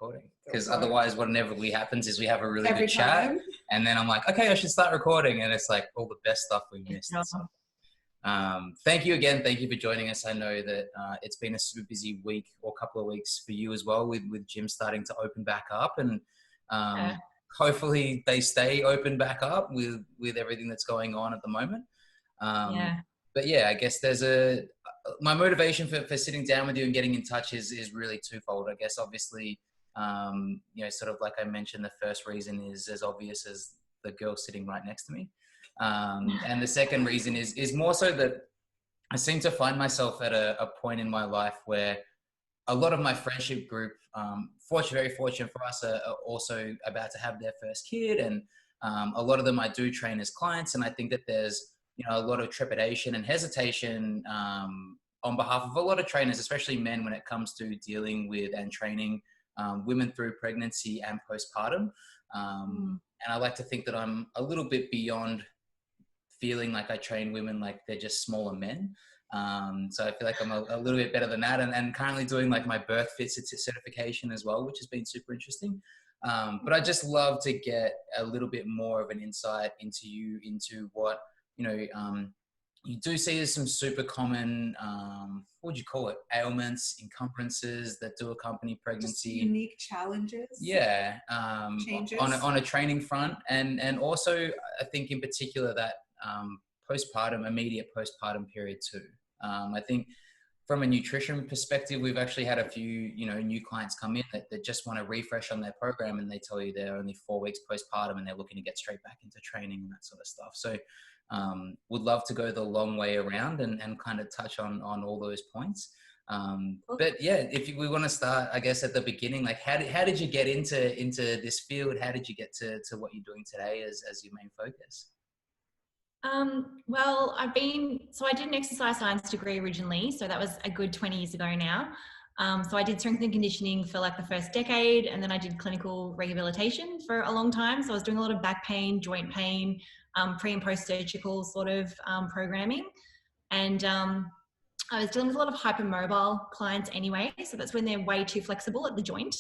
recording, because otherwise what inevitably happens is we have a really good chat and then I'm like, okay, I should start recording, and it's like all the best stuff we missed. So, thank you again. Thank you for joining us. I know that it's been a super busy week or couple of weeks for you as well, with gyms starting to open back up, and hopefully they stay open back up with everything that's going on at the moment. But yeah, I guess my motivation for sitting down with you and getting in touch is really twofold. I guess obviously, sort of like I mentioned, the first reason is as obvious as the girl sitting right next to me. And the second reason is more so that I seem to find myself at a point in my life where a lot of my friendship group, very fortunate for us, are also about to have their first kid. And a lot of them I do train as clients. And I think that there's, a lot of trepidation and hesitation on behalf of a lot of trainers, especially men, when it comes to dealing with and training women through pregnancy and postpartum. And I like to think that I'm a little bit beyond feeling like I train women like they're just smaller men. So I feel like I'm a little bit better than that, and currently doing like my birth fit certification as well, which has been super interesting. But I just love to get a little bit more of an insight into what, you do see as some super common, what would you call it? Ailments, encumbrances that do accompany pregnancy. Just unique challenges. Yeah. Changes. On a training front. And also I think in particular that immediate postpartum period too. I think from a nutrition perspective, we've actually had a few, new clients come in that just want to refresh on their program, and they tell you they're only 4 weeks postpartum and they're looking to get straight back into training and that sort of stuff. So would love to go the long way around and kind of touch on all those points. But yeah, if we want to start, I guess at the beginning, like how did you get into this field? How did you get to what you're doing today as your main focus? Well, I did an exercise science degree originally, so that was a good 20 years ago now. So I did strength and conditioning for like the first decade, and then I did clinical rehabilitation for a long time. So I was doing a lot of back pain, joint pain, pre and post surgical sort of programming. And I was dealing with a lot of hypermobile clients anyway. So that's when they're way too flexible at the joint.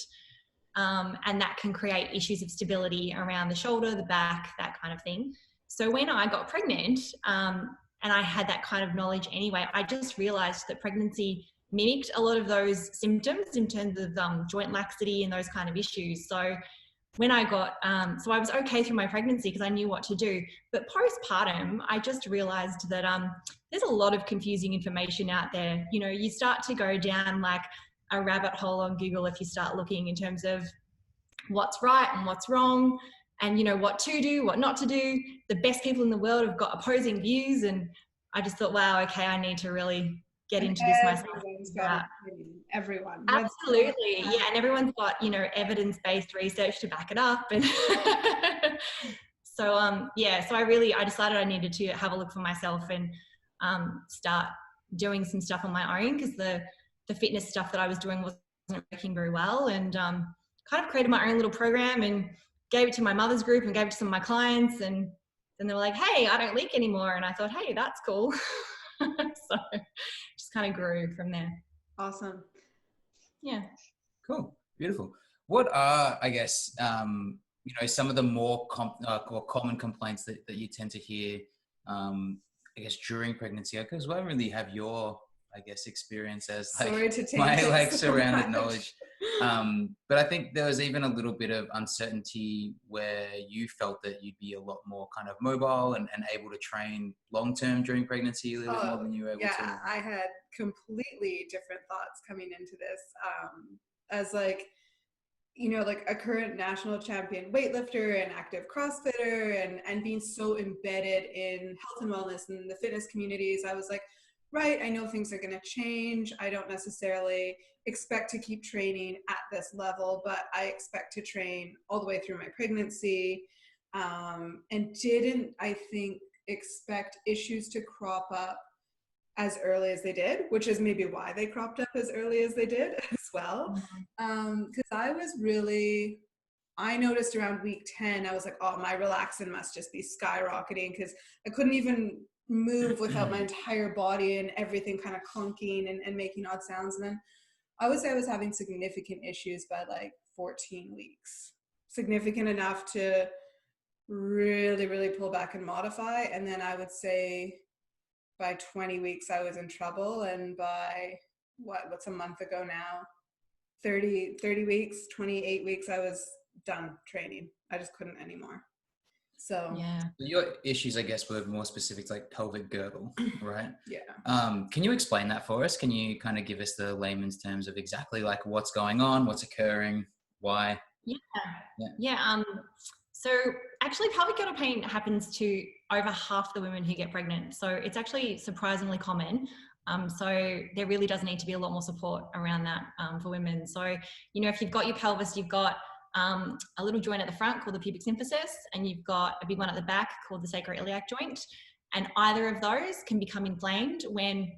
And that can create issues of stability around the shoulder, the back, that kind of thing. So when I got pregnant, and I had that kind of knowledge anyway, I just realized that pregnancy mimicked a lot of those symptoms in terms of joint laxity and those kind of issues. So when I got, so I was okay through my pregnancy because I knew what to do. But postpartum, I just realized that there's a lot of confusing information out there. You start to go down like a rabbit hole on Google if you start looking in terms of what's right and what's wrong, and what to do, what not to do. The best people in the world have got opposing views, and I just thought, wow, okay, I need to really get into this myself. Everyone. Absolutely. Yeah. And everyone's got, evidence-based research to back it up. And so I decided I needed to have a look for myself and start doing some stuff on my own, because the fitness stuff that I was doing wasn't working very well, and kind of created my own little program and gave it to my mother's group and gave it to some of my clients, and then they were like, hey, I don't leak anymore. And I thought, hey, that's cool. So just kind of grew from there. Awesome. Yeah. Cool. Beautiful. What are, I guess, some of the more common complaints that you tend to hear, I guess, during pregnancy? Because I don't really have your, I guess, experience as my surrounded knowledge. But I think there was even a little bit of uncertainty where you felt that you'd be a lot more kind of mobile and able to train long-term during pregnancy a little bit more than you were able to. Yeah, I had completely different thoughts coming into this. As like a current national champion weightlifter and active CrossFitter and being so embedded in health and wellness and the fitness communities, I was like, right, I know things are going to change. I don't necessarily expect to keep training at this level, but I expect to train all the way through my pregnancy, and didn't, I think, expect issues to crop up as early as they did, which is maybe why they cropped up as early as they did as well. Because I noticed around week 10, I was like, oh, my relaxin must just be skyrocketing, because I couldn't even move without my entire body and everything kind of clunking and making odd sounds. And then I would say I was having significant issues by like 14 weeks. Significant enough to really, really pull back and modify. And then I would say by 20 weeks I was in trouble. And by what's a month ago now, 30 weeks, 28 weeks, I was done training. I just couldn't anymore. So yeah. Your issues, I guess, were more specific to like pelvic girdle, right? Yeah. Can you explain that for us? Can you kind of give us the layman's terms of exactly like what's going on, what's occurring, why? Yeah. So actually pelvic girdle pain happens to over half the women who get pregnant. So it's actually surprisingly common. So there really does need to be a lot more support around that for women. So, you know, if you've got your pelvis, you've got a little joint at the front called the pubic symphysis, and you've got a big one at the back called the sacroiliac joint. And either of those can become inflamed when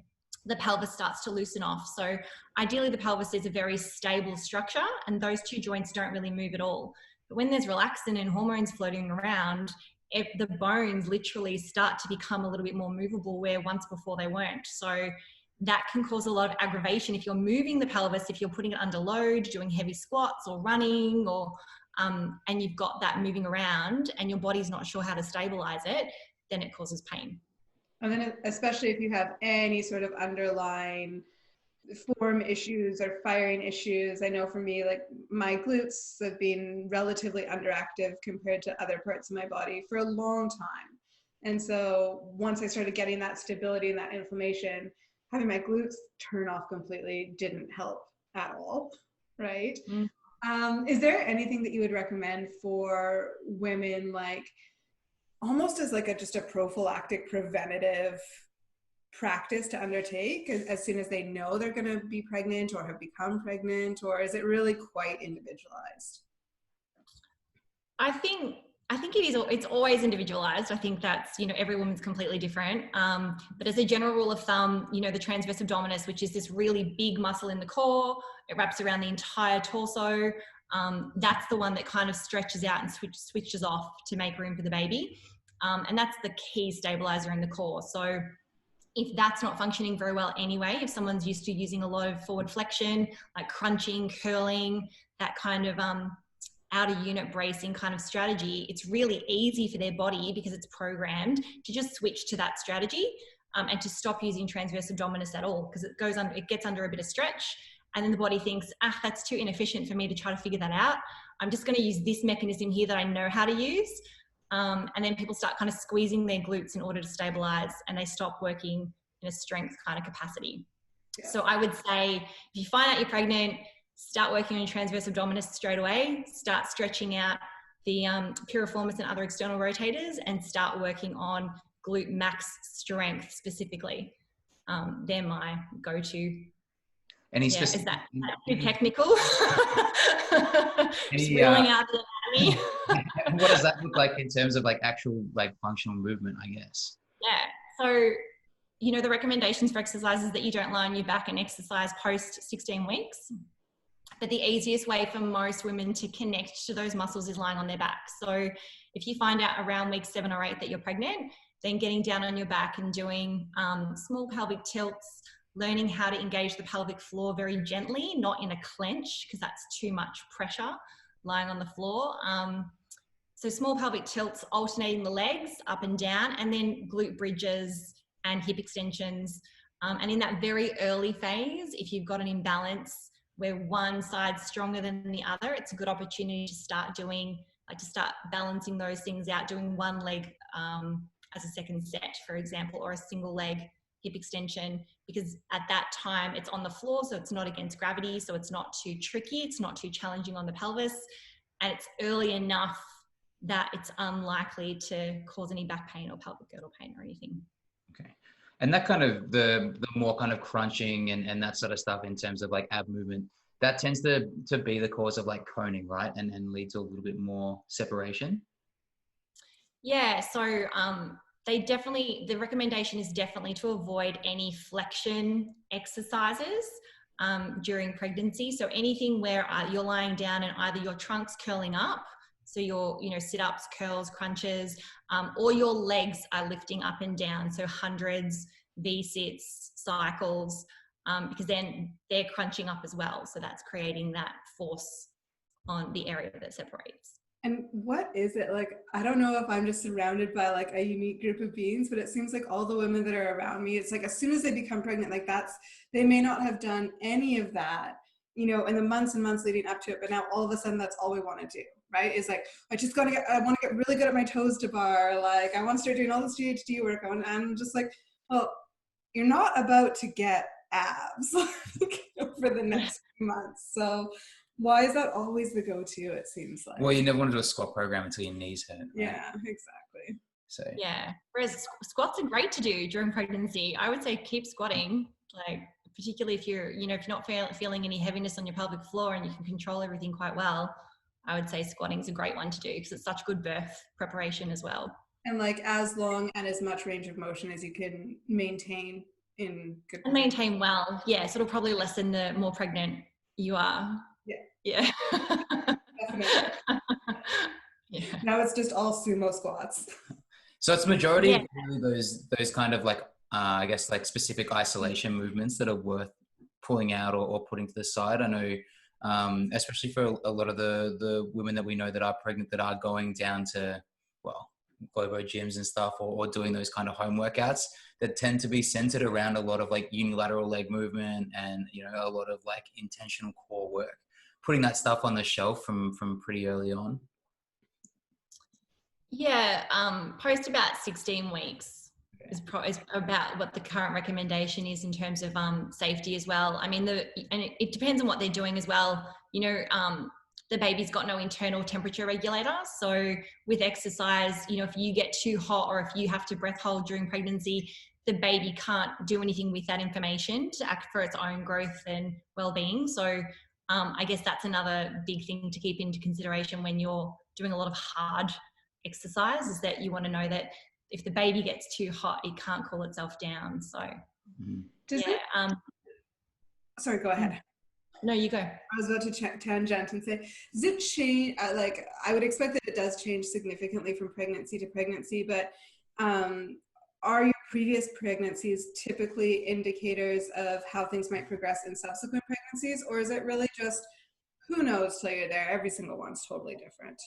the pelvis starts to loosen off. So ideally the pelvis is a very stable structure and those two joints don't really move at all. But when there's relaxin and hormones floating around, the bones literally start to become a little bit more movable where once before they weren't. So that can cause a lot of aggravation if you're moving the pelvis, if you're putting it under load, doing heavy squats or running, or and you've got that moving around and your body's not sure how to stabilize it, then it causes pain. And then especially if you have any sort of underlying form issues or firing issues. I know for me, like my glutes have been relatively underactive compared to other parts of my body for a long time. And so once I started getting that stability and that inflammation, having my glutes turn off completely didn't help at all, right? Is there anything that you would recommend for women, like almost as like just a prophylactic preventative practice to undertake as soon as they know they're going to be pregnant or have become pregnant, or is it really quite individualized? I think it's always individualized. I think that's, you know, every woman's completely different. But as a general rule of thumb, you know, the transverse abdominis, which is this really big muscle in the core, it wraps around the entire torso. That's the one that kind of stretches out and switches off to make room for the baby. And that's the key stabilizer in the core. So if that's not functioning very well anyway, if someone's used to using a lot of forward flexion, like crunching, curling, that kind of outer unit bracing kind of strategy, it's really easy for their body, because it's programmed, to just switch to that strategy and to stop using transverse abdominis at all, because it gets under a bit of stretch, and then the body thinks, that's too inefficient for me to try to figure that out. I'm just going to use this mechanism here that I know how to use. And then people start kind of squeezing their glutes in order to stabilize, and they stop working in a strength kind of capacity. Yeah. So I would say if you find out you're pregnant, start working on transverse abdominis straight away, start stretching out the piriformis and other external rotators, and start working on glute max strength specifically. They're my go-to. Any specific? Is that too technical? Just reeling out the anatomy. What does that look like in terms of like actual like functional movement, I guess? Yeah. So, you know, the recommendations for exercise is that you don't lie on your back and exercise post 16 weeks. But the easiest way for most women to connect to those muscles is lying on their back. So if you find out around week 7 or 8 that you're pregnant, then getting down on your back and doing small pelvic tilts, learning how to engage the pelvic floor very gently, not in a clench, because that's too much pressure lying on the floor. So small pelvic tilts, alternating the legs up and down, and then glute bridges and hip extensions. And in that very early phase, if you've got an imbalance where one side's stronger than the other, it's a good opportunity to start balancing those things out, doing one leg as a second set, for example, or a single leg hip extension, because at that time it's on the floor, so it's not against gravity, so it's not too tricky, it's not too challenging on the pelvis, and it's early enough that it's unlikely to cause any back pain or pelvic girdle pain or anything. Okay. And that kind of the more kind of crunching and that sort of stuff in terms of like ab movement, that tends to be the cause of like coning, right? And lead to a little bit more separation. Yeah. So the recommendation is definitely to avoid any flexion exercises during pregnancy. So anything where you're lying down and either your trunk's curling up, so your, sit-ups, curls, crunches, or your legs are lifting up and down. So hundreds, V-sits, cycles, because then they're crunching up as well. So that's creating that force on the area that separates. And what is it like? I don't know if I'm just surrounded by like a unique group of beings, but it seems like all the women that are around me, it's like as soon as they become pregnant, like they may not have done any of that, you know, in the months and months leading up to it, but now all of a sudden that's all we want to do, right? Is like, I want to get really good at my toes to bar. Like I want to start doing all this GHD work. And I'm just like, well, you're not about to get abs for the next few months. So why is that always the go-to, it seems like? Well, you never want to do a squat program until your knees hurt. Right? Yeah, exactly. So yeah, whereas squats are great to do during pregnancy. I would say keep squatting, like particularly if you're, you know, if you're not feeling any heaviness on your pelvic floor and you can control everything quite well, I would say squatting is a great one to do because it's such good birth preparation as well. And like as long and as much range of motion as you can maintain in good and maintain well. Yeah, so it'll probably lessen the more pregnant you are. Yeah. Definitely. Yeah. Now it's just all sumo squats. So it's majority of really those kind of like I guess like specific isolation movements that are worth pulling out or putting to the side. I know especially for a lot of the women that we know that are pregnant that are going down to Globo gyms and stuff or doing those kind of home workouts that tend to be centered around a lot of like unilateral leg movement and, you know, a lot of like intentional core work. Putting that stuff on the shelf from pretty early on. Yeah, post about 16 weeks is about what the current recommendation is in terms of safety as well. I mean, it depends on what they're doing as well. You know, the baby's got no internal temperature regulator. So with exercise, you know, if you get too hot or if you have to breath hold during pregnancy, the baby can't do anything with that information to act for its own growth and well-being. So I guess that's another big thing to keep into consideration when you're doing a lot of hard exercise, is that you want to know that if the baby gets too hot, it can't cool itself down. So sorry, go ahead. No, you go. I was about to tangent and say, does it change? Like, I would expect that it does change significantly from pregnancy to pregnancy, but are your previous pregnancies typically indicators of how things might progress in subsequent pregnancies, or is it really just, who knows till you're there? Every single one's totally different.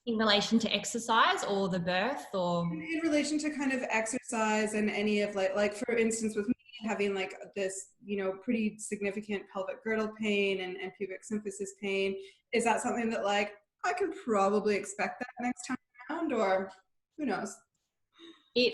In relation to exercise or the birth, or in relation to kind of exercise and any of like for instance with me having like this, you know, pretty significant pelvic girdle pain and pubic symphysis pain, is that something that like I could probably expect that next time around, or who knows? It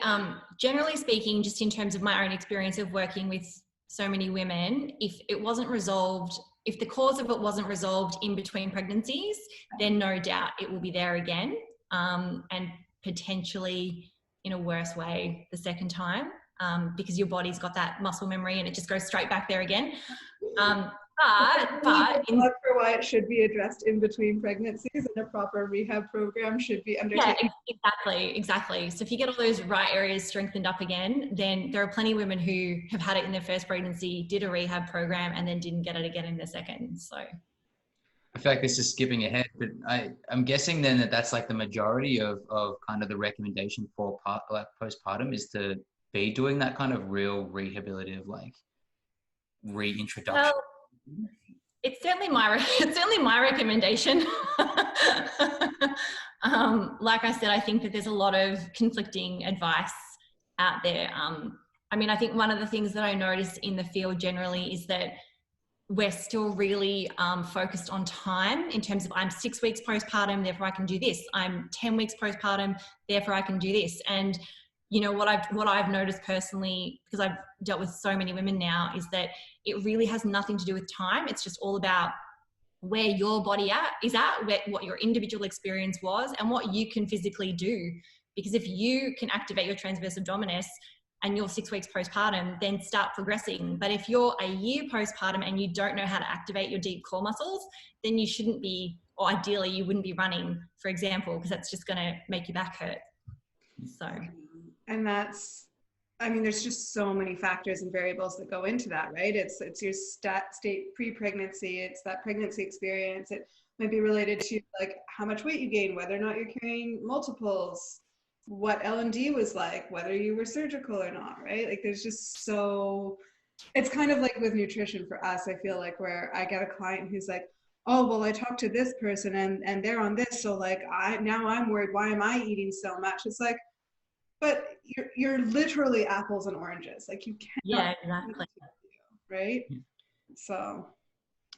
generally speaking, just in terms of my own experience of working with so many women, if it wasn't resolved, if the cause of it wasn't resolved in between pregnancies, then no doubt it will be there again, and potentially in a worse way the second time, because your body's got that muscle memory and it just goes straight back there again. But for why it should be addressed in between pregnancies, and a proper rehab program should be undertaken. Yeah, exactly. So if you get all those right areas strengthened up again, then there are plenty of women who have had it in their first pregnancy, did a rehab program, and then didn't get it again in their second. So I feel like this is skipping ahead, but I'm guessing then that's like the majority of kind of the recommendation for postpartum is to be doing that kind of real rehabilitative, like reintroduction. Well, it's certainly my recommendation. Like I said, I think that there's a lot of conflicting advice out there. I mean, I think one of the things that I notice in the field generally is that we're still really focused on time in terms of I'm 6 weeks postpartum, therefore I can do this. I'm 10 weeks postpartum, therefore I can do this. And you know, what I've noticed personally, because I've dealt with so many women now, is that it really has nothing to do with time. It's just all about where your body is at, what your individual experience was, and what you can physically do. Because if you can activate your transverse abdominis and you're 6 weeks postpartum, then start progressing. But if you're a year postpartum and you don't know how to activate your deep core muscles, then you shouldn't be, or ideally you wouldn't be running, for example, because that's just going to make your back hurt. So. And that's, I mean, there's just so many factors and variables that go into that, right? It's your state pre-pregnancy, it's that pregnancy experience. It might be related to like how much weight you gain, whether or not you're carrying multiples, what L&D was like, whether you were surgical or not, right? Like there's just so It's kind of like with nutrition for us. I feel like where I get a client who's like, oh, well, I talked to this person and they're on this. So like, I'm worried. Why am I eating so much? It's like, but you're literally apples and oranges. Like you can't. Yeah, exactly. Right. So.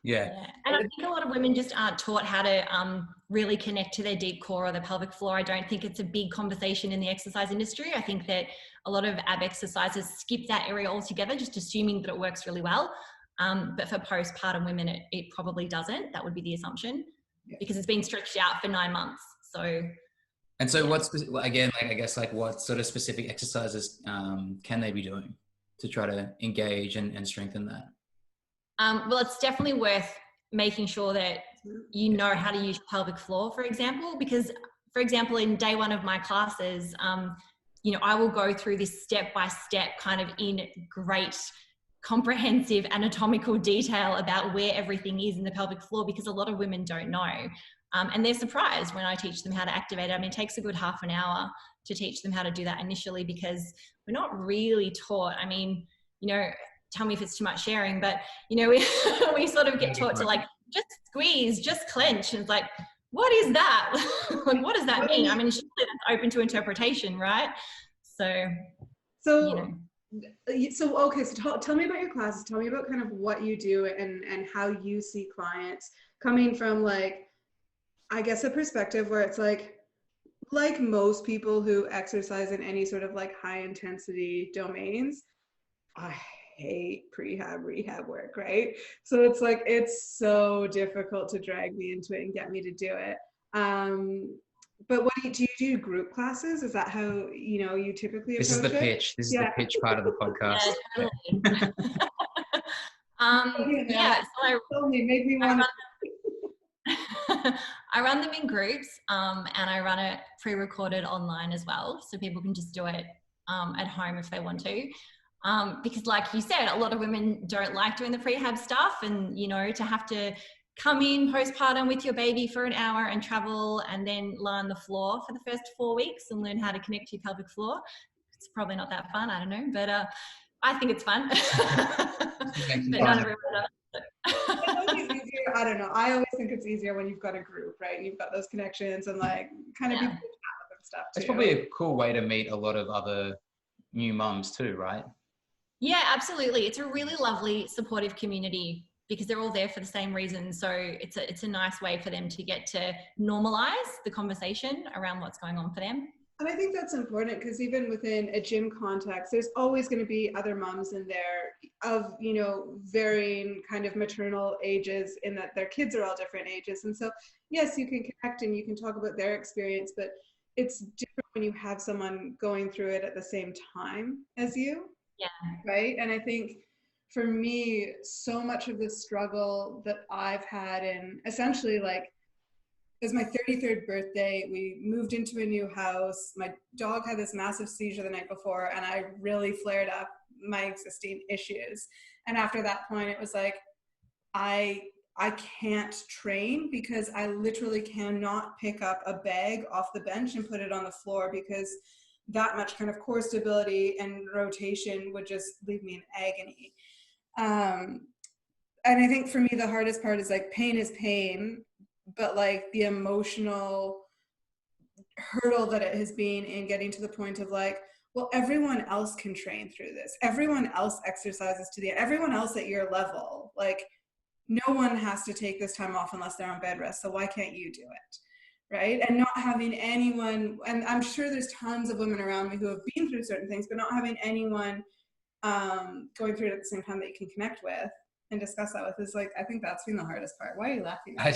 Yeah. And I think a lot of women just aren't taught how to really connect to their deep core or their pelvic floor. I don't think it's a big conversation in the exercise industry. I think that a lot of ab exercises skip that area altogether, just assuming that it works really well. But for postpartum women, it probably doesn't. That would be the assumption, because it's been stretched out for 9 months. So. And so what's, again, like, I guess, like what sort of specific exercises can they be doing to try to engage and strengthen that? Well, it's definitely worth making sure that you know how to use pelvic floor, for example, because, for example, in day one of my classes, you know, I will go through this step-by-step kind of in great comprehensive anatomical detail about where everything is in the pelvic floor, because a lot of women don't know. And they're surprised when I teach them how to activate it. I mean, it takes a good half an hour to teach them how to do that initially, because we're not really taught. I mean, you know, tell me if it's too much sharing, but, you know, we sort of get taught to like, just squeeze, just clench. And it's like, what is that? Like, what does that mean? I mean, surely that's open to interpretation, right? So you know. Okay, so tell me about your classes. Tell me about kind of what you do and how you see clients coming from, like, I guess, a perspective where it's like most people who exercise in any sort of like high intensity domains, I hate rehab work, right? So it's like, it's so difficult to drag me into it and get me to do it. But what do you do group classes? Is that how, you know, you typically approach it? This is the pitch. This is the pitch part of the podcast. Yeah, totally. Yeah, so make me want I run them in groups, and I run it pre-recorded online as well, so people can just do it at home if they want to. Because like you said, a lot of women don't like doing the prehab stuff, and, you know, to have to come in postpartum with your baby for an hour and travel and then lie on the floor for the first 4 weeks and learn how to connect to your pelvic floor. It's probably not that fun, I don't know, but I think it's fun. But not everyone does. I don't know. I always think it's easier when you've got a group, right? And you've got those connections and like kind of people and stuff too. It's probably a cool way to meet a lot of other new mums too, right? Yeah, absolutely. It's a really lovely, supportive community because they're all there for the same reason. So it's a nice way for them to get to normalize the conversation around what's going on for them. And I think that's important because even within a gym context, there's always going to be other moms in there of, you know, varying kind of maternal ages, in that their kids are all different ages. And so, yes, you can connect and you can talk about their experience, but it's different when you have someone going through it at the same time as you. Yeah. Right. And I think for me, so much of the struggle that I've had in essentially, like, it was my 33rd birthday. We moved into a new house. My dog had this massive seizure the night before, and I really flared up my existing issues. And after that point, it was like, I can't train because I literally cannot pick up a bag off the bench and put it on the floor, because that much kind of core stability and rotation would just leave me in agony. And I think for me, the hardest part is like, pain is pain, but like the emotional hurdle that it has been in getting to the point of like, well, everyone else can train through this. Everyone else exercises to the end. Everyone else at your level, like, no one has to take this time off unless they're on bed rest. So why can't you do it? Right? And not having anyone, and I'm sure there's tons of women around me who have been through certain things, but not having anyone going through it at the same time that you can connect with and discuss that with is like, I think that's been the hardest part. Why are you laughing at me?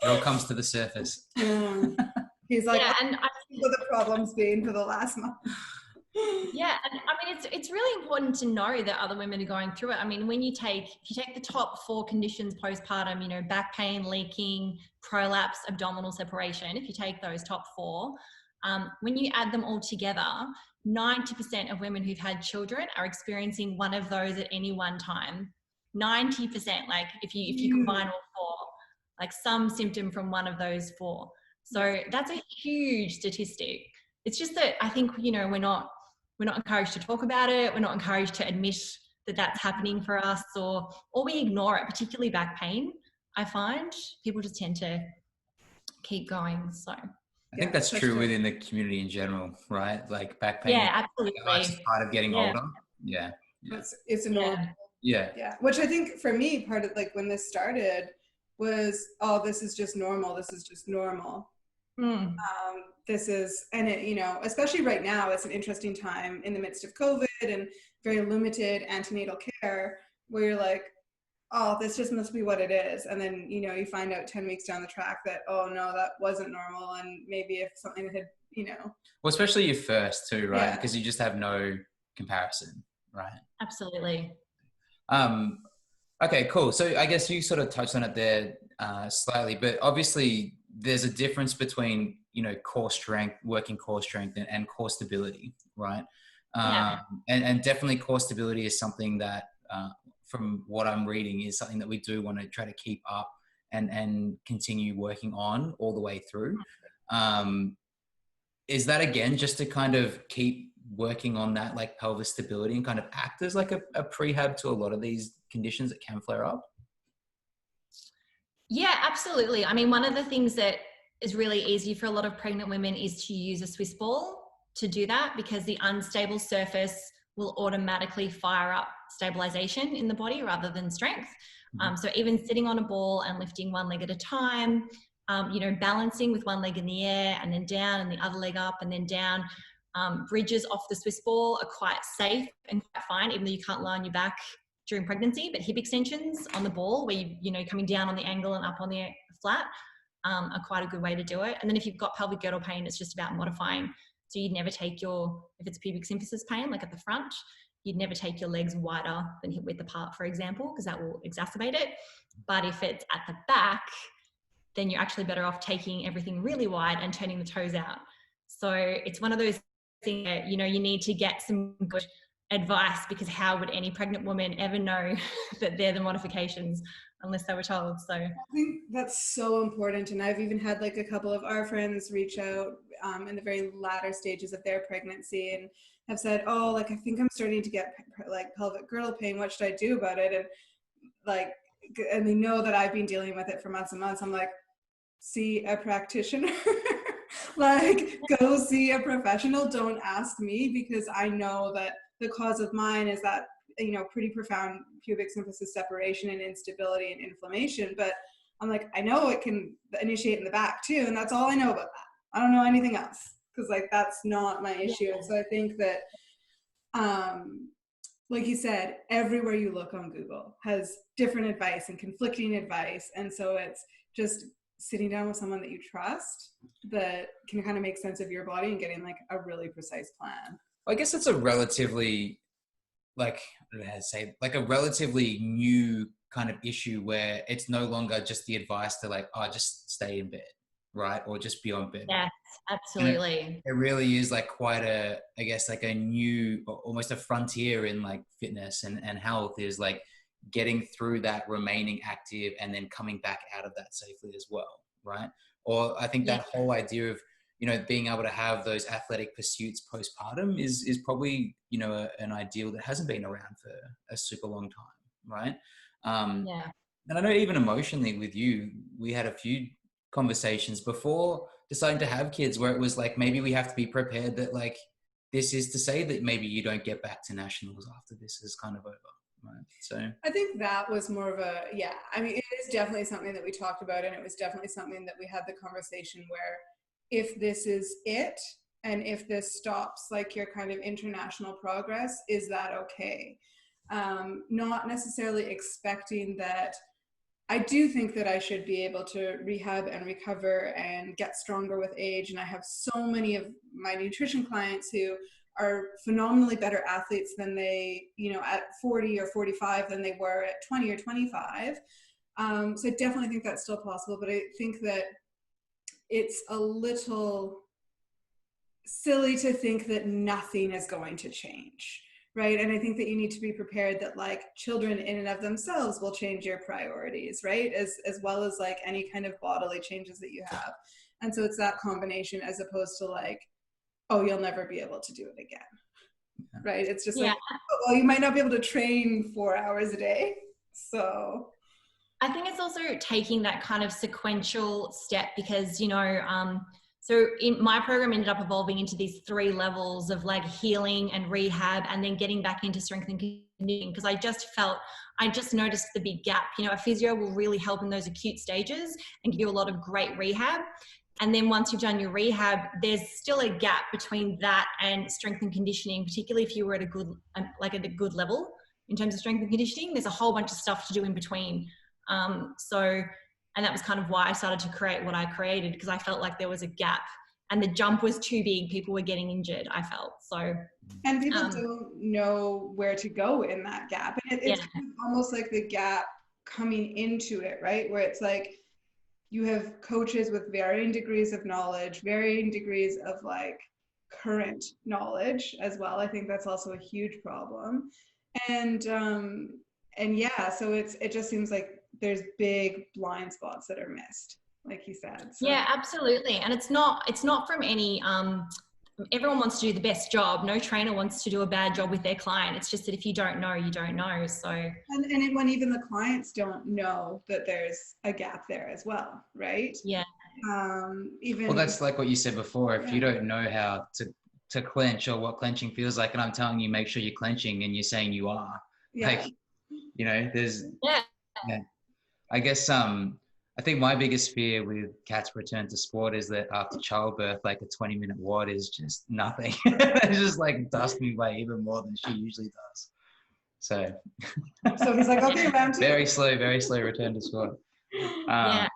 It all comes to the surface. He's like, yeah, and I think what the problem's been for the last month. Yeah, and I mean, it's really important to know that other women are going through it. I mean, if you take the top 4 conditions postpartum, you know, back pain, leaking, prolapse, abdominal separation, if you take those top 4, when you add them all together, 90% of women who've had children are experiencing one of those at any one time. 90%, like if you combine all 4, like some symptom from one of those 4. So that's a huge statistic. It's just that I think, you know, we're not encouraged to talk about it. We're not encouraged to admit that that's happening for us, or we ignore it, particularly back pain. I find people just tend to keep going. So I think that's true within the community in general, right? Like back pain. Yeah, absolutely. It's just part of getting older. Yeah. It's a normal. Yeah. Which I think for me, part of like when this started was, oh, this is just normal. This is just normal. This is, and it, you know, especially right now, it's an interesting time in the midst of COVID and very limited antenatal care, where you're like, oh, this just must be what it is. And then, you know, you find out 10 weeks down the track that, oh no, that wasn't normal. And maybe if something had, you know. Well, especially your first too, right? Because you just have no comparison, right? Absolutely. Okay, cool. So I guess you sort of touched on it there slightly, but obviously there's a difference between, you know, core strength, working core strength and core stability, right? And definitely core stability is something that, from what I'm reading, is something that we do want to try to keep up and continue working on all the way through. Is that, again, just to kind of keep working on that, like pelvis stability, and kind of act as like a prehab to a lot of these conditions that can flare up? Yeah, absolutely. I mean, one of the things that is really easy for a lot of pregnant women is to use a Swiss ball to do that, because the unstable surface will automatically fire up stabilization in the body rather than strength. So even sitting on a ball and lifting one leg at a time, you know, balancing with one leg in the air and then down and the other leg up and then down. Bridges off the Swiss ball are quite safe and quite fine, even though you can't lie on your back during pregnancy, but hip extensions on the ball, where you know, coming down on the angle and up on the flat, are quite a good way to do it. And then if you've got pelvic girdle pain, it's just about modifying. So you'd never take if it's pubic symphysis pain, like at the front, you'd never take your legs wider than hip width apart, for example, because that will exacerbate it. But if it's at the back, then you're actually better off taking everything really wide and turning the toes out. So it's one of those things that, you know, you need to get some good advice, because how would any pregnant woman ever know that they're the modifications unless they were told? So I think that's so important. And I've even had like a couple of our friends reach out in the very latter stages of their pregnancy and have said, oh, like, I think I'm starting to get like pelvic girdle pain. What should I do about it? And like, and they know that I've been dealing with it for months and months. I'm like, see a practitioner. Like, go see a professional. Don't ask me, because I know that the cause of mine is that, you know, pretty profound pubic symphysis separation and instability and inflammation. But I'm like, I know it can initiate in the back too, and that's all I know about that. I don't know anything else, because like, that's not my issue. And so I think that, like you said, everywhere you look on Google has different advice and conflicting advice. And so it's just sitting down with someone that you trust that can kind of make sense of your body and getting like a really precise plan. Well, I guess it's a relatively, like, like a relatively new kind of issue, where it's no longer just the advice to like, oh, just stay in bed, right? Or just be on bed. Yeah, absolutely. It really is like quite a, I guess, like a new, almost a frontier in like fitness and health, is like getting through that, remaining active, and then coming back out of that safely as well, right? Or I think that whole idea of, you know, being able to have those athletic pursuits postpartum is probably, you know, an ideal that hasn't been around for a super long time, right? And I know even emotionally with you, we had a few conversations before deciding to have kids where it was like, maybe we have to be prepared that like, this is to say that maybe you don't get back to nationals after this is kind of over. Right. So I think that was more of a, I mean, it is definitely something that we talked about, and it was definitely something that we had the conversation where, if this is it, and if this stops like your kind of international progress, is that okay? Not necessarily expecting that. I do think that I should be able to rehab and recover and get stronger with age. And I have so many of my nutrition clients who are phenomenally better athletes than they, you know, at 40 or 45 than they were at 20 or 25. So I definitely think that's still possible, but I think that it's a little silly to think that nothing is going to change, right? And I think that you need to be prepared that like, children in and of themselves will change your priorities, right? As well as like any kind of bodily changes that you have. And so it's that combination, as opposed to like, oh, you'll never be able to do it again. right? It's just like, oh, well, you might not be able to train 4 hours a day. So I think it's also taking that kind of sequential step because, you know, so in my program ended up evolving into these 3 levels of like healing and rehab and then getting back into strength and conditioning because I just noticed the big gap. You know, a physio will really help in those acute stages and give you a lot of great rehab. And then once you've done your rehab, there's still a gap between that and strength and conditioning, particularly if you were at a good, like at a good level in terms of strength and conditioning. There's a whole bunch of stuff to do in between. And that was kind of why I started to create what I created because I felt like there was a gap and the jump was too big. People were getting injured, I felt. So, and people don't know where to go in that gap. And it's almost like the gap coming into it, right? Where it's like, you have coaches with varying degrees of knowledge, varying degrees of like current knowledge as well. I think that's also a huge problem. And yeah, so it just seems like there's big blind spots that are missed, like you said. So. Yeah, absolutely. And it's not from any, everyone wants to do the best job. No trainer wants to do a bad job with their client. It's just that if you don't know, you don't know. So. And when even the clients don't know that there's a gap there as well, right? Yeah. Well, that's like what you said before. If you don't know how to clench or what clenching feels like, and I'm telling you, make sure you're clenching and you're saying you are. Yeah. Like, you know, there's. Yeah. I guess I think my biggest fear with Kat's return to sport is that after childbirth, like a 20-minute WOD is just nothing. It's just like dusting away even more than she usually does. So he's like, okay, round 2. Very slow return to sport. Yeah.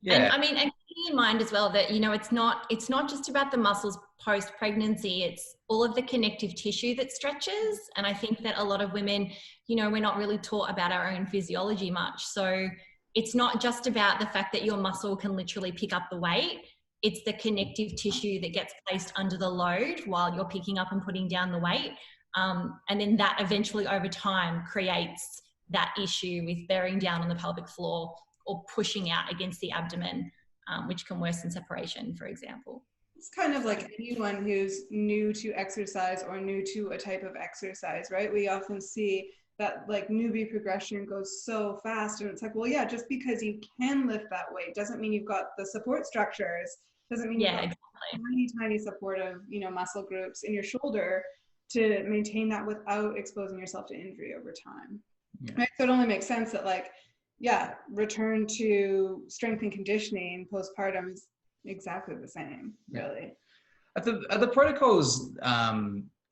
And I mean, and keeping in mind as well that, you know, it's not just about the muscles post-pregnancy, it's all of the connective tissue that stretches. And I think that a lot of women, you know, we're not really taught about our own physiology much. So it's not just about the fact that your muscle can literally pick up the weight. It's the connective tissue that gets placed under the load while you're picking up and putting down the weight. And then that eventually over time creates that issue with bearing down on the pelvic floor or pushing out against the abdomen, which can worsen separation, for example. It's kind of like anyone who's new to exercise or new to a type of exercise, right? We often see that like newbie progression goes so fast, and it's like, well, yeah, just because you can lift that weight doesn't mean you've got the support structures, doesn't mean you've got tiny supportive, you know, muscle groups in your shoulder to maintain that without exposing yourself to injury over time. Yeah. Right? So it only makes sense that like, return to strength and conditioning postpartum is exactly the same, really. Are the protocols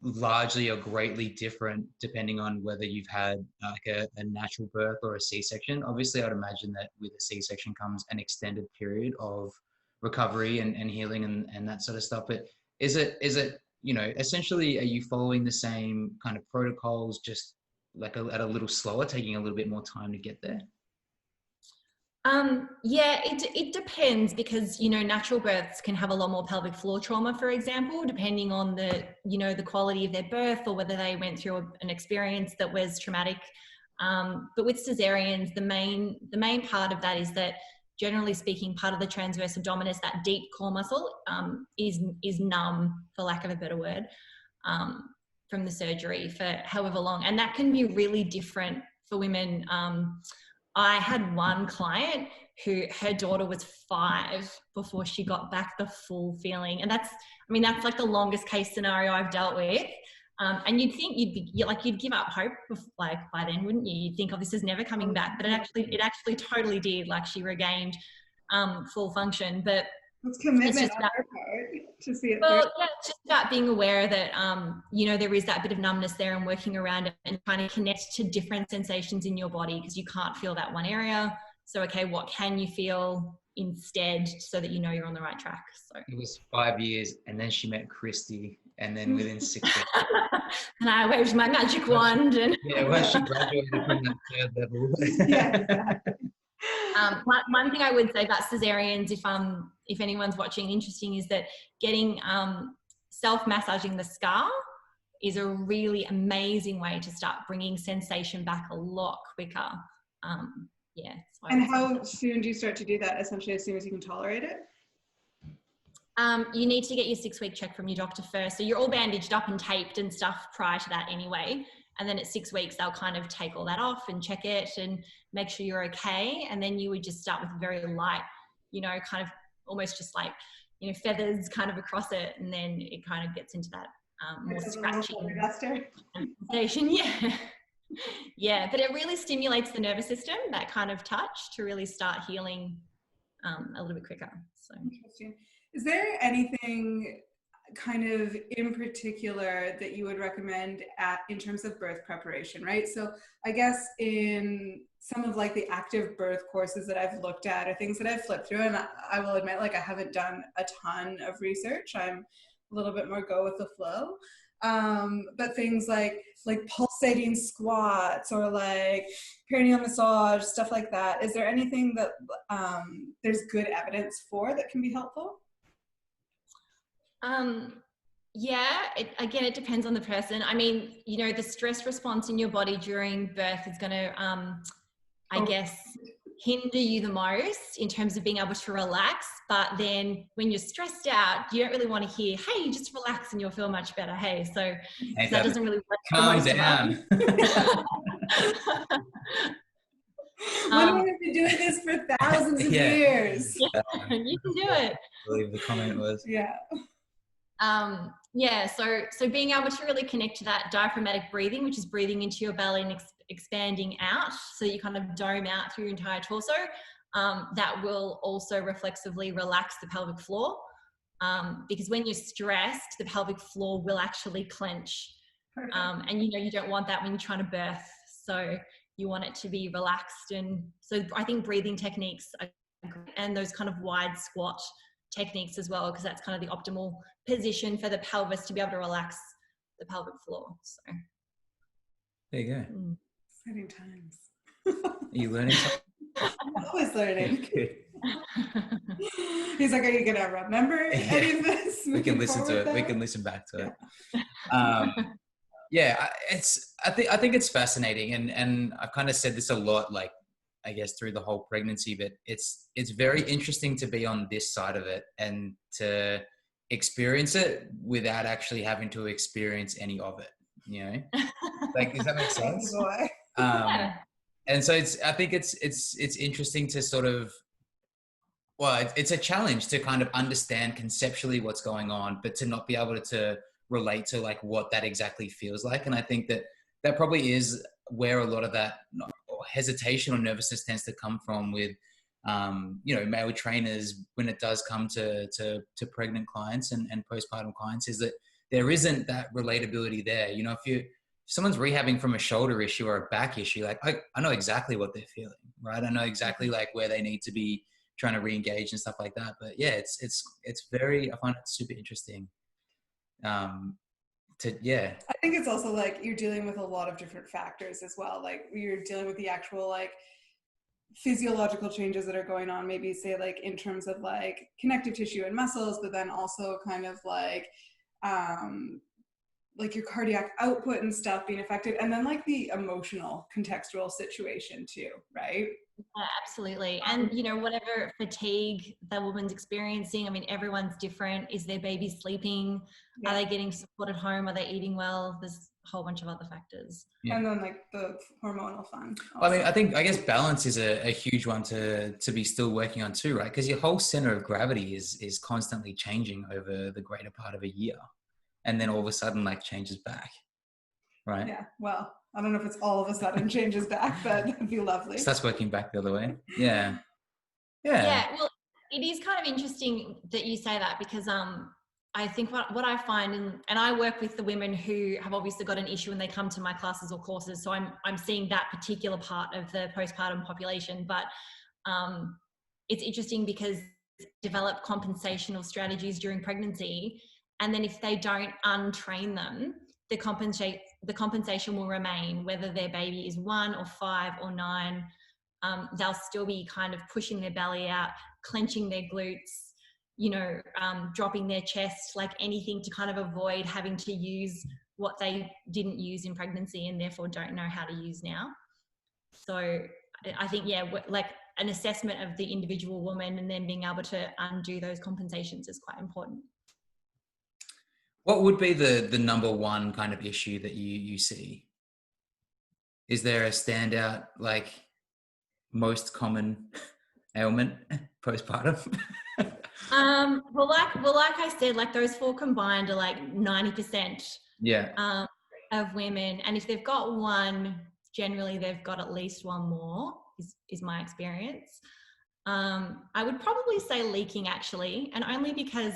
largely or greatly different depending on whether you've had like a natural birth or a C-section? Obviously, I would imagine that with a C-section comes an extended period of recovery and healing and that sort of stuff. But is it, you know, essentially, are you following the same kind of protocols, just like at a little slower, taking a little bit more time to get there? Yeah, it depends because, you know, natural births can have a lot more pelvic floor trauma, for example, depending on the, you know, the quality of their birth or whether they went through an experience that was traumatic. But with cesareans, the main part of that is that, generally speaking, part of the transverse abdominis, that deep core muscle, is numb, for lack of a better word, from the surgery for however long. And that can be really different for women. I had one client who her daughter was 5 before she got back the full feeling. And that's like the longest case scenario I've dealt with. And you'd think you'd give up hope like by then, wouldn't you? You'd think, oh, this is never coming back. But it actually totally did. Like she regained full function. But it's commitment on her part to see it. Well, yeah, it's just about being aware that, you know, there is that bit of numbness there and working around it and trying to connect to different sensations in your body because you can't feel that one area. So, okay, what can you feel instead so that you know you're on the right track? So it was 5 years and then she met Christy and then within 6 years. And I waved my magic wand. And yeah, when she graduated from that 3rd level. Yeah, exactly. One thing I would say about cesareans, if anyone's watching, interesting, is that getting self-massaging the scar is a really amazing way to start bringing sensation back a lot quicker. Yeah. And how soon do you start to do that? Essentially, as soon as you can tolerate it? You need to get your 6-week check from your doctor first. So you're all bandaged up and taped and stuff prior to that anyway. And then at 6 weeks, they'll kind of take all that off and check it and make sure you're okay. And then you would just start with very light, you know, kind of almost just like, you know, feathers kind of across it. And then it kind of gets into that more scratching sensation. Yeah. Yeah. But it really stimulates the nervous system, that kind of touch, to really start healing a little bit quicker. So interesting. Is there anything kind of in particular that you would recommend in terms of birth preparation, right? So I guess in some of like the active birth courses that I've looked at or things that I've flipped through, and I will admit, like, I haven't done a ton of research. I'm a little bit more go with the flow. But things like pulsating squats or like perineal massage, stuff like that. Is there anything that there's good evidence for that can be helpful? Yeah, it depends on the person. I mean, you know, the stress response in your body during birth is going to, I guess, hinder you the most in terms of being able to relax. But then when you're stressed out, you don't really want to hear, hey, just relax and you'll feel much better. Hey, so that doesn't really work. Calm down. Women have been doing this for thousands of years. Yeah, you can do it. I believe the comment was. Yeah. So being able to really connect to that diaphragmatic breathing, which is breathing into your belly and expanding out, so you kind of dome out through your entire torso, that will also reflexively relax the pelvic floor, because when you're stressed, the pelvic floor will actually clench, and you know you don't want that when you're trying to birth, so you want it to be relaxed. And so I think breathing techniques and those kind of wide squat techniques as well, because that's kind of the optimal position for the pelvis to be able to relax the pelvic floor. So there you go. Exciting times. Are you learning something? I'm always learning. He's like, are you gonna remember any of this? We can listen to it. We can listen back to it. Yeah, I think it's fascinating, and I kind of said this a lot, like, I guess through the whole pregnancy, but it's very interesting to be on this side of it and to experience it without actually having to experience any of it, you know? Like, does that make sense? And so I think it's interesting to sort of, well, it's a challenge to kind of understand conceptually what's going on, but to not be able to relate to like what that exactly feels like. And I think that probably is where a lot of that hesitation or nervousness tends to come from with, you know, male trainers when it does come to pregnant clients and postpartum clients, is that there isn't that relatability there. You know, if someone's rehabbing from a shoulder issue or a back issue, like I know exactly what they're feeling, right? I know exactly like where they need to be trying to re-engage and stuff like that. But yeah, it's very, I find it super interesting. I think it's also like you're dealing with a lot of different factors as well. Like you're dealing with the actual like physiological changes that are going on, maybe say like in terms of like connective tissue and muscles, but then also kind of like your cardiac output and stuff being affected, and then like the emotional contextual situation too, right? Yeah, absolutely. And you know, whatever fatigue the woman's experiencing, I mean, everyone's different. Is their baby sleeping? Yeah. Are they getting support at home? Are they eating well? There's a whole bunch of other factors. Yeah. And then like the hormonal fun. Also. I mean, I guess balance is a huge one to be still working on too, right? Because your whole center of gravity is constantly changing over the greater part of a year. And then all of a sudden like changes back, right? Yeah, well, I don't know if it's all of a sudden changes back, but it'd be lovely. Starts working back the other way. Yeah. Yeah, well, it is kind of interesting that you say that, because I think what I find, and I work with the women who have obviously got an issue when they come to my classes or courses, so I'm seeing that particular part of the postpartum population, but it's interesting because develop compensational strategies during pregnancy, and then if they don't untrain them, the compensation will remain, whether their baby is 1 or 5 or 9. They'll still be kind of pushing their belly out, clenching their glutes, you know, dropping their chest, like anything to kind of avoid having to use what they didn't use in pregnancy and therefore don't know how to use now. So I think, yeah, like an assessment of the individual woman, and then being able to undo those compensations is quite important. What would be the number one kind of issue that you see? Is there a standout, like most common ailment postpartum? Well, like I said, like those 4 combined are like 90%. Yeah. Of women, and if they've got one, generally they've got at least one more. Is my experience. I would probably say leaking, actually, and only because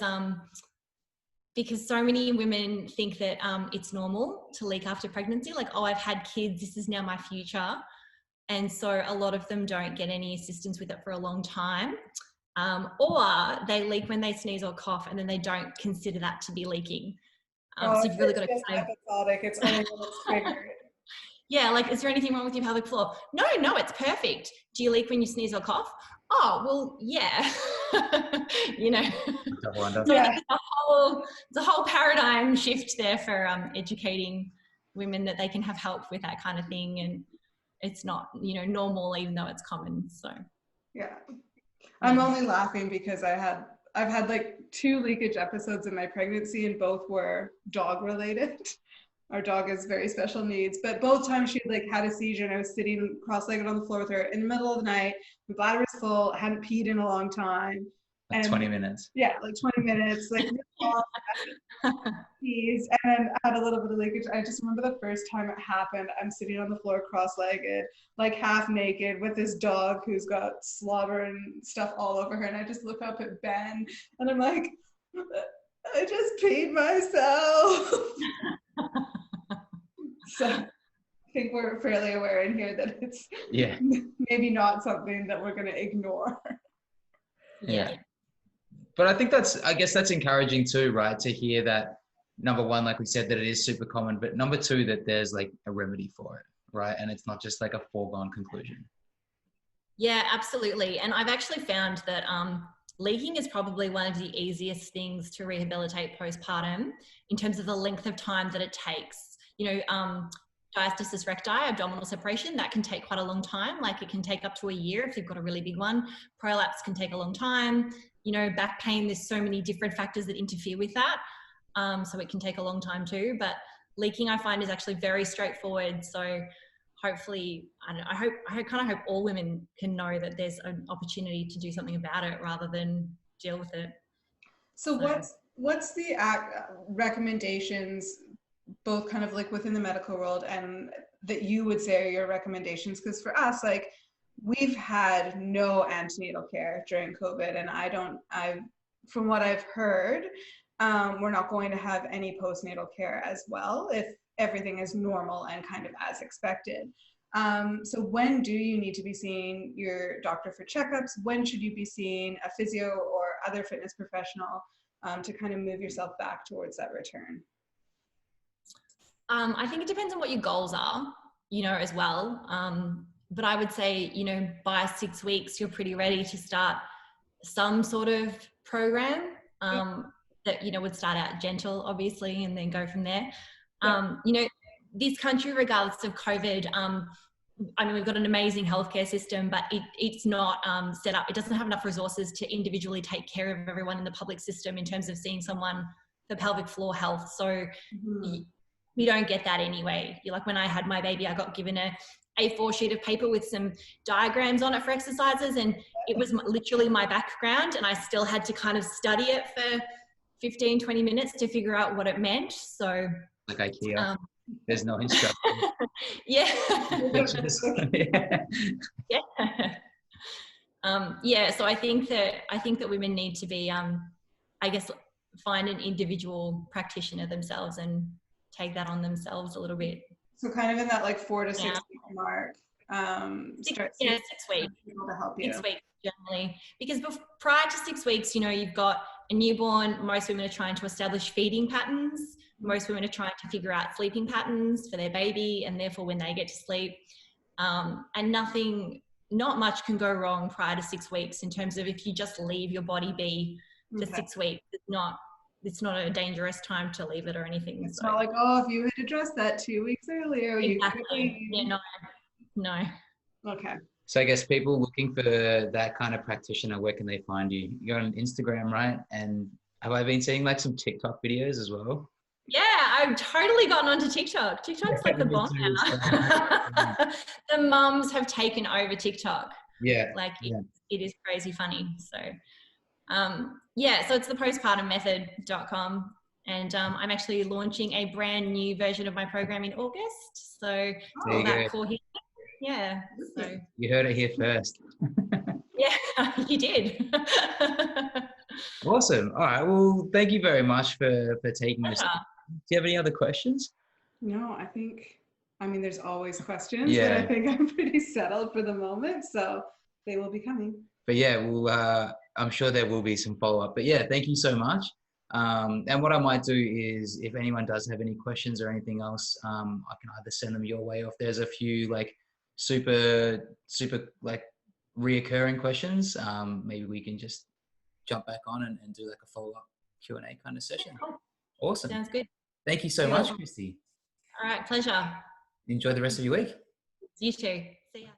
so many women think that it's normal to leak after pregnancy. Like, oh, I've had kids, this is now my future. And so a lot of them don't get any assistance with it for a long time. Or they leak when they sneeze or cough, and then they don't consider that to be leaking. So you've really got to kind of... episodic. It's only when it's triggered. Yeah, like, is there anything wrong with your pelvic floor? No, it's perfect. Do you leak when you sneeze or cough? Oh, well, yeah. You know, so yeah. it's a whole paradigm shift there for educating women that they can have help with that kind of thing, and it's not, you know, normal, even though it's common. So yeah, I'm only laughing because I've had like 2 leakage episodes in my pregnancy, and both were dog related. Our dog has very special needs, but both times she like had a seizure, and I was sitting cross-legged on the floor with her in the middle of the night. My bladder was full. I hadn't peed in a long time. Like 20 minutes. Yeah, like 20 minutes. Like pees, and then I had a little bit of leakage. I just remember the first time it happened. I'm sitting on the floor cross-legged, like half naked, with this dog who's got slobber and stuff all over her, and I just look up at Ben, and I'm like, I just peed myself. So I think we're fairly aware in here that it's maybe not something that we're going to ignore. Yeah. But I guess that's encouraging too, right? To hear that, number one, like we said, that it is super common, but number 2, that there's like a remedy for it, right? And it's not just like a foregone conclusion. Yeah, absolutely. And I've actually found that leaking is probably one of the easiest things to rehabilitate postpartum in terms of the length of time that it takes. You know, diastasis recti, abdominal separation, that can take quite a long time. Like, it can take up to a year if you've got a really big one. Prolapse can take a long time. You know, back pain, there's so many different factors that interfere with that. So it can take a long time too. But leaking, I find, is actually very straightforward. So hopefully, I hope all women can know that there's an opportunity to do something about it rather than deal with it. So what's the recommendations, both kind of like within the medical world, and that you would say are your recommendations? Because for us, like, we've had no antenatal care during COVID, and from what I've heard, we're not going to have any postnatal care as well if everything is normal and kind of as expected. So when do you need to be seeing your doctor for checkups? When should you be seeing a physio or other fitness professional to kind of move yourself back towards that return? I think it depends on what your goals are, you know, as well. But I would say, you know, by 6 weeks, you're pretty ready to start some sort of program that, you know, would start out gentle, obviously, and then go from there. You know, this country, regardless of COVID, I mean, we've got an amazing healthcare system, but it's not set up. It doesn't have enough resources to individually take care of everyone in the public system in terms of seeing someone for pelvic floor health. So we don't get that anyway. Like, when I had my baby, I got given a A4 sheet of paper with some diagrams on it for exercises, and it was literally my background, and I still had to kind of study it for 15, 20 minutes to figure out what it meant. So like IKEA, there's no instruction. Yeah. Yeah. So I think that women need to be, I guess, find an individual practitioner themselves and take that on themselves a little bit. So kind of in that like 4 to 6 week mark. 6 weeks. To help you. 6 weeks generally, because prior to 6 weeks, you know, you've got a newborn. Most women are trying to establish feeding patterns. Most women are trying to figure out sleeping patterns for their baby, and therefore when they get to sleep. And not much can go wrong prior to 6 weeks in terms of if you just leave your body be for 6 weeks. It's not a dangerous time to leave it or anything. It's not like, oh, if you had addressed that 2 weeks earlier. Exactly. Yeah, no. Okay. So I guess people looking for that kind of practitioner, where can they find you? You're on Instagram, right? And have I been seeing like some TikTok videos as well? Yeah, I've totally gotten onto TikTok. TikTok's like the Me bomb too. now. The mums have taken over TikTok. Yeah. Like Yeah. it is crazy funny. So yeah, so it's the postpartummethod.com. And I'm actually launching a brand new version of my program in August. So all that for him. Yeah. So you heard it here first. yeah, you did. Awesome. All right. Well, thank you very much for taking this. Do you have any other questions? No, I mean, there's always questions, but I think I'm pretty settled for the moment. So they will be coming. But yeah, I'm sure there will be some follow-up. But yeah, thank you so much. And what I might do is, if anyone does have any questions or anything else, I can either send them your way, or if there's a few like super like reoccurring questions, maybe we can just jump back on and do like a follow-up Q&A kind of session. Yeah, cool. Awesome. Sounds good. Thank you so much, Christy. All right, pleasure. Enjoy the rest of your week. You too. See ya.